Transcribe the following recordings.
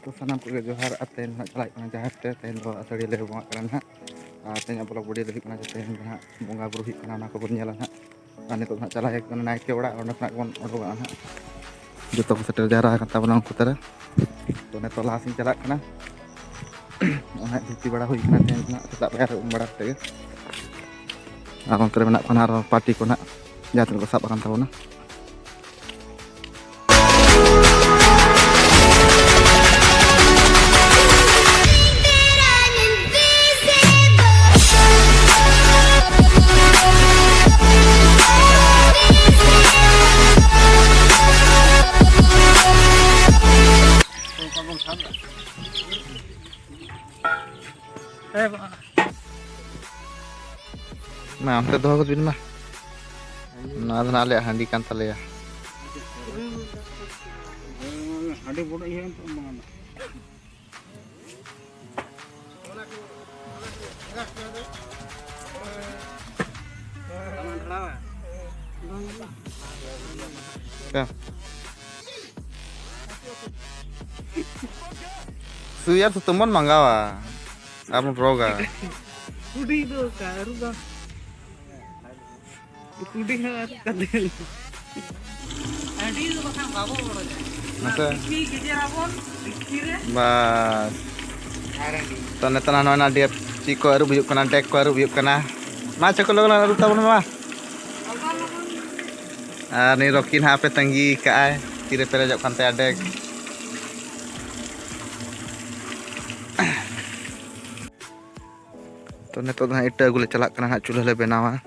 Sanam ko johar aten nak chalak kana jahat te ten do asari le bongak kana ha tenya blog bodi le kana ten ha bonga buru hik kana na ko bon nyala ha ane to nak chalak kana naik ke ora ona nak bon odoga ha joto ko setel jara kan tabana ko tara to ne to lasin chalak kana ona duti bada hui kana ten na setak bayar bada te akon kere menak kana ro party ko na jatun ko sab akan tabana Nah, kita doa kot bin mah. Nah, ada nale handi kan tale ya. Handi bodoh iya untuk menganak. Ya. Suyar teman manggawa. Apa proga? Kudi itu karu dah. Kudi harus kadel. Handi itu bahkan bawa bodoh. Masa? Kiki rapon, kiri. Bas. Tane tanah nona dia ciko aru buyuk kana dek ko aru buyuk kana. Maca ko lola aru tabun mah. Ni rokin HP tanggi ka ai. Kire pere jak kantai adek. तो ने तो इटा गुले चला करना हा चूल्हा ले बनावा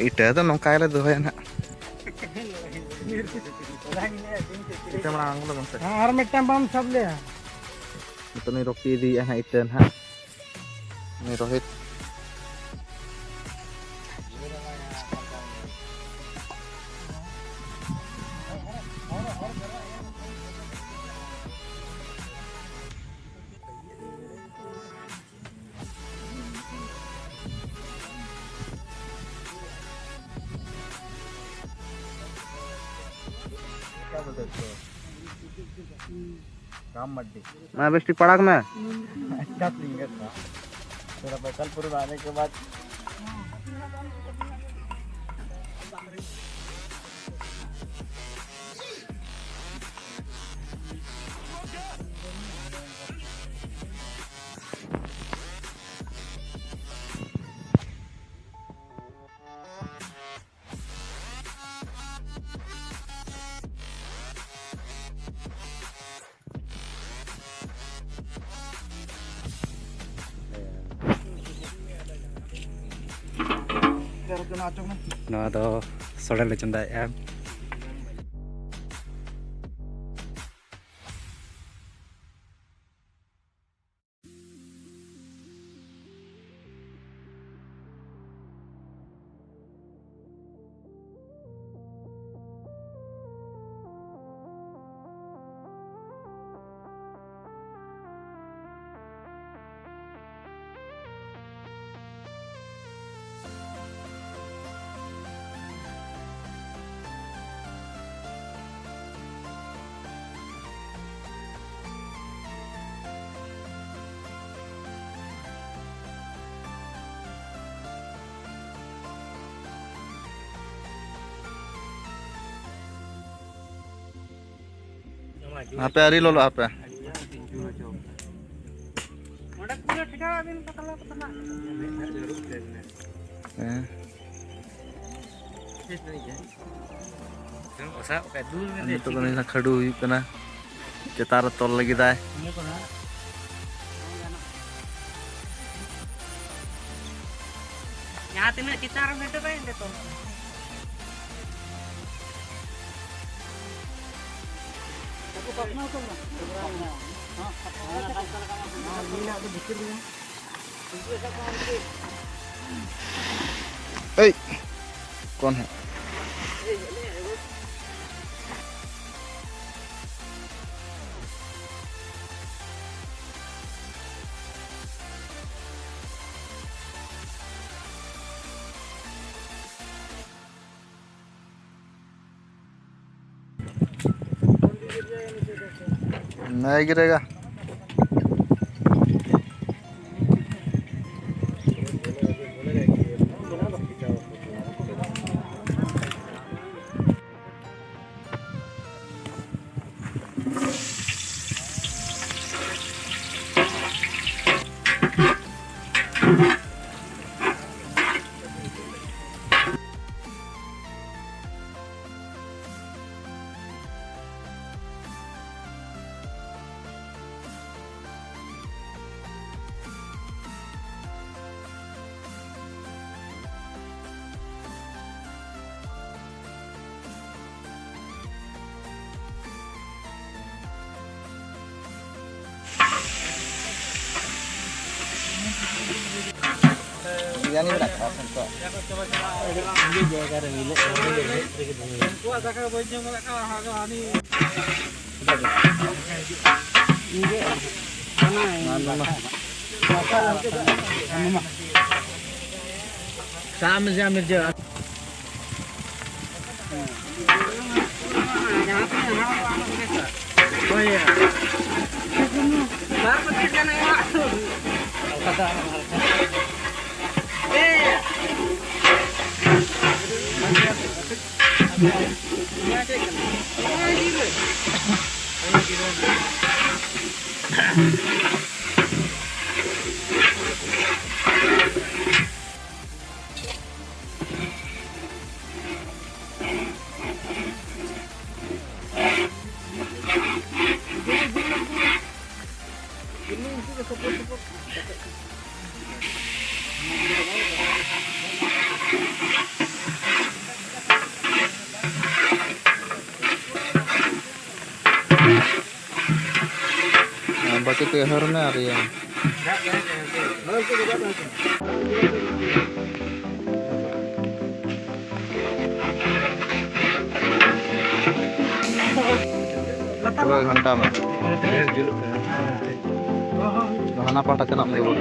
इटा तो नौका ले दोया ना इटा मना अंगुलो बंस हां हर मिटम बम सब ले तो नहीं रोकी दी है इटा ना नहीं रोहित काम मड्डी मैं बेस्टी पड़ाक में अच्छा प्लिंगर था तेरा बैकलपुर आने के बाद Nó đó sau đây là chân đại em apa hari lo apa Udah punya tiga bin patala patala. itu kan ini khadu kana cetar tol lagi dah यहाँ तिमीले चितार भेट्यो पाइ नि त Hey, कौन है नहीं गिरेगा। बिरयानी बना खा सकता Sama sih ambil je. Oh iya. Baru petirkan aja. Baca tehernya Arya. Dua घंटा में गहना पाटा चला में बोल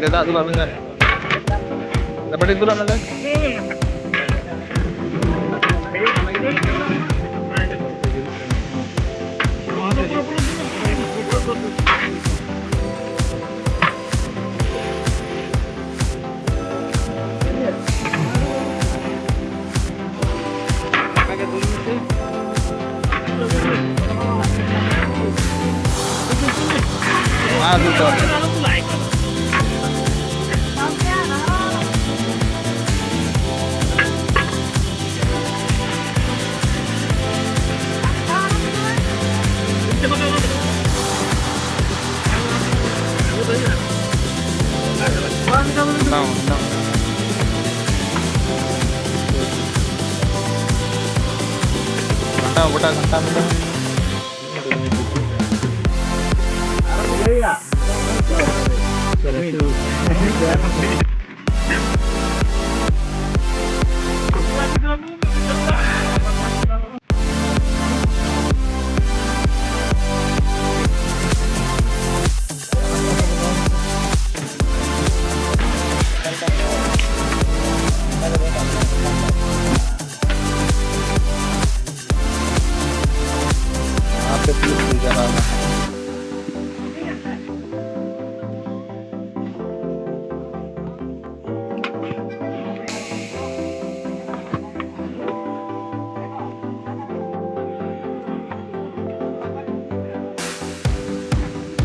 दे दा दूला में दा बड़ी दूला में betul. घंटा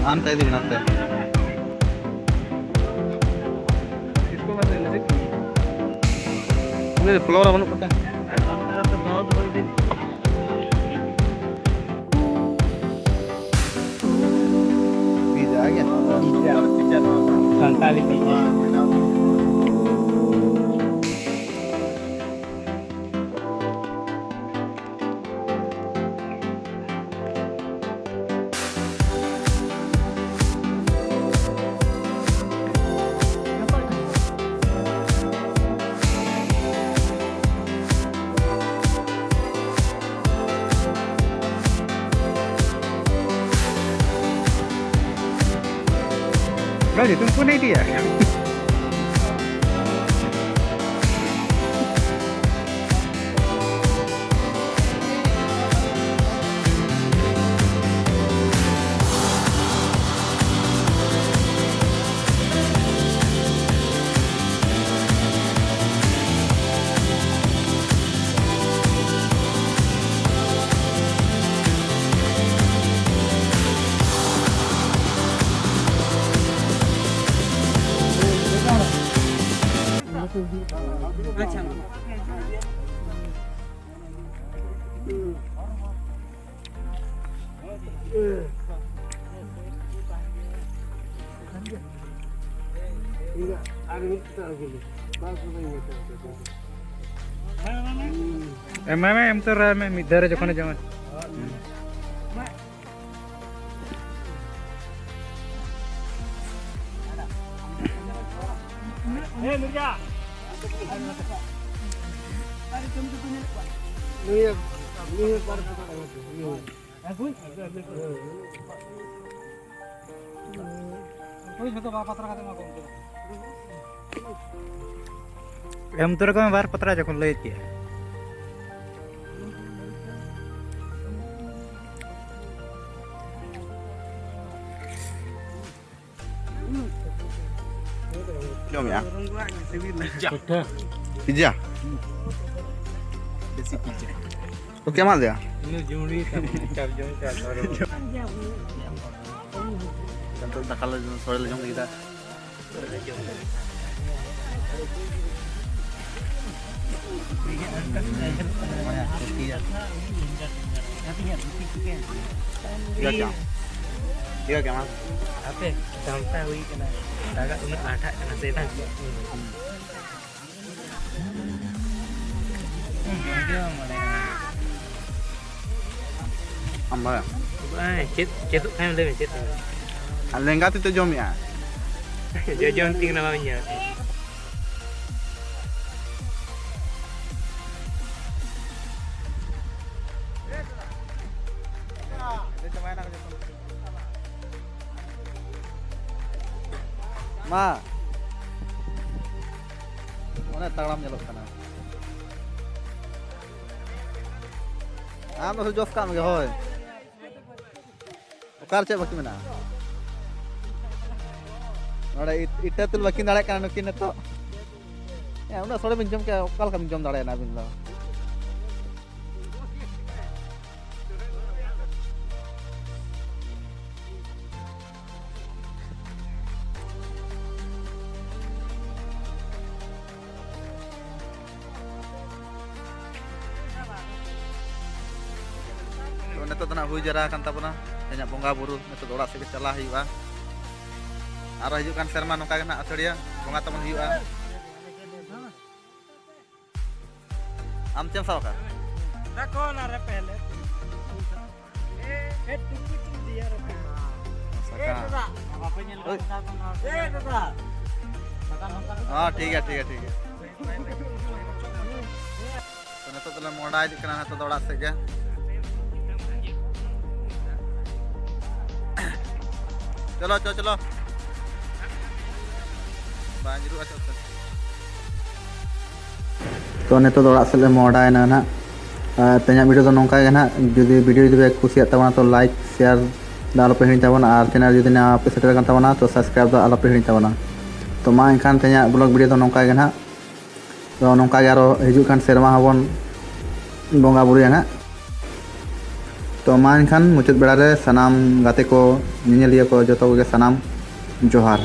Antai di nanti. Ini floor apa nak pakai? Pizza aja. Pizza. Santali pizza. Berarti tunggu nih dia. अच्छा em तो रहा मैं मिधर जखने जमा em तो रकम बार पत्रा जखन लय किया Jom ya. Pizza. देसी पिज्जा तो क्या माल दिया? ini jumri kan cap jom cap Tentu tak kalau sore lejong kita. Tiga jam. Tiga jam mas. apa sampai hui kena agak unik ada kena setan dia mulai Amba ya. chết kan lên chết Lenggat itu jom ya. jajan ting namanya Ma. Mana taglam nyelok kana. Am no jos kam ge hoy. Okar che baki mena. Nora ita tul baki dare kana nukin to. Ya una sore bin jom ke okal kam jom dare na bin lo. Neto tena hui jara kan tapuna banyak bongga buru neto orak sege calah hiu'a aro hijau kan serma nongka kena asaria bongga temen hiu'a am cem sawa ka कौन आ रहा पहले दिया हाँ ठीक है तो neto tela moda idi kana neto orak sege चलो बांजरू अच्छा तो नेतो ओड़ा से मोड़ायना ना तेना वीडियो तो नौका है ना जुदी वीडियो जुदी कुसिया तबना तो लाइक शेयर आलो पे हिणी तबना और चैनल जुदी ना पे सेटर kan तबना तो सब्सक्राइब दो आलो पे हिणी तबना तो मा एनखान तेना ब्लॉग वीडियो तो नौका है ना तो नौका गे आरो हिजु kan सेरमा हबन बोंगा बुरुया ना तो मा एनखान मुचाद बेड़ा रे सनाम गाते को निनेलिया को जतो के सनाम जोहार।